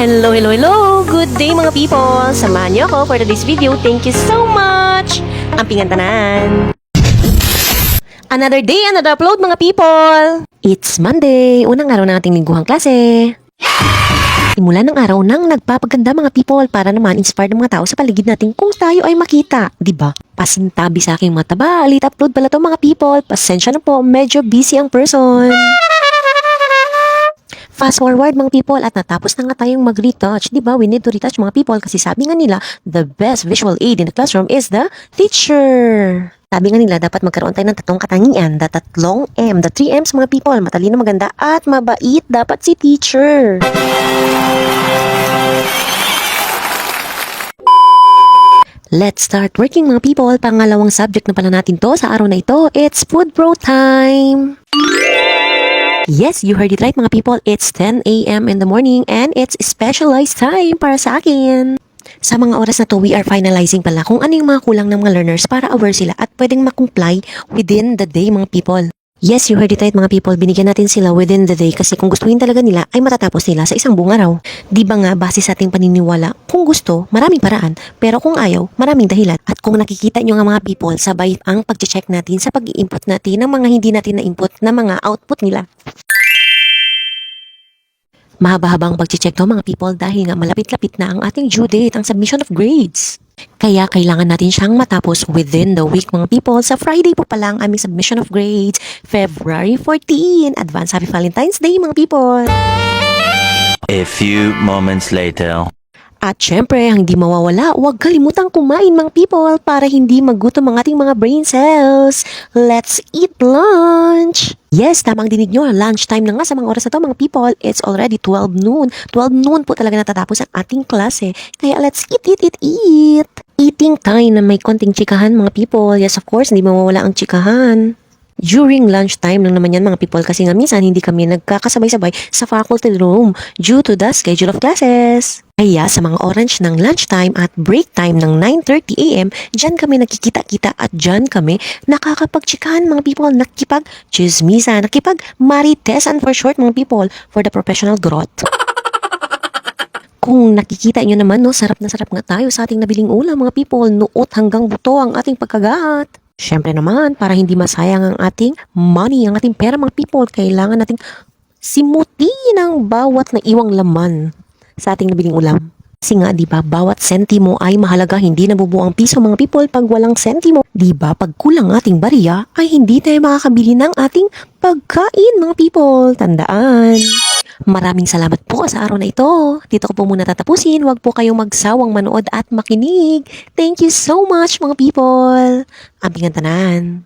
Hello, hello, hello! Good day mga people! Samahan niyo ako for today's video. Thank you so much! Ampingan tanan! Another day, another upload mga people! It's Monday, unang araw ng ating lingguhang klase. Simulan ng araw nang nagpapaganda mga people para naman inspired ng mga tao sa paligid natin kung tayo ay makita, di ba? Pasintabi sa aking mataba, late upload pala to mga people. Pasensya na po, medyo busy ang person. Fast forward mga people at natapos na nga tayong mag-retouch. Diba? We need to retouch mga people kasi sabi nga nila, the best visual aid in the classroom is the teacher. Sabi nga nila, dapat magkaroon tayo ng tatlong katangian, the tatlong M, the 3 M's mga people, matalino, maganda at mabait dapat si teacher. Let's start working mga people. Pangalawang subject na pala natin to sa araw na ito, it's food bro time. Yes, you heard it right mga people. It's 10 a.m. in the morning and it's specialized time para sa akin. Sa mga oras na to, we are finalizing pala kung ano yung mga kulang ng mga learners para aware sila at pwedeng makomply within the day mga people. Yes, you heard it right mga people. Binigyan natin sila within the day kasi kung gustuin talaga nila ay matatapos nila sa isang buong araw. Di ba nga base sa ating paniniwala, kung gusto, maraming paraan. Pero kung ayaw, maraming dahilan. At kung nakikita nyo nga mga people, sabay ang pag-check natin sa pag-i-input natin ng mga hindi natin na-input na mga output nila. Mahaba-habang pag-check to mga people dahil nga malapit-lapit na ang ating due date, ang submission of grades. Kaya kailangan natin siyang matapos within the week mga people. Sa Friday po pala ang aming submission of grades, February 14. Advance Happy Valentine's Day mga people. A few moments later. At syempre, ang hindi mawawala, huwag kalimutang kumain mga people para hindi magutom ang ating mga brain cells. Let's eat lunch! Yes, tamang dinig nyo, lunchtime na nga sa mga oras na to mga people. It's already 12 noon. 12 noon po talaga natatapos ang ating klase. Kaya let's eat! Eating time na may konting chikahan mga people. Yes, of course, hindi mawawala ang chikahan. During lunchtime lang naman yan mga people kasi nga minsan hindi kami nagkakasabay-sabay sa faculty room due to the schedule of classes. Kaya sa mga orange ng lunchtime at break time ng 9:30 a.m., dyan kami nakikita-kita at dyan kami nakakapagtsikahan mga people, nakipag-chismisa, nakipag-maritesan for short mga people for the professional growth. Kung nakikita nyo naman, no, sarap na sarap nga tayo sa ating nabiling ulam mga people, nuot hanggang buto ang ating pagkagat. Siyempre naman, para hindi masayang ang ating money, ang ating pera mga people, kailangan nating simutin ang bawat na iwang laman sa ating nabiling ulam. Kasi nga, di ba, bawat sentimo ay mahalaga, hindi nabubuo ang piso mga people pag walang sentimo. Di ba, pag kulang ating bariya, ay hindi tayo makakabili ng ating pagkain mga people. Tandaan. Maraming salamat po sa araw na ito. Dito ko po muna tatapusin. Huwag po kayong magsawang manood at makinig. Thank you so much mga people. Ampingan tanan.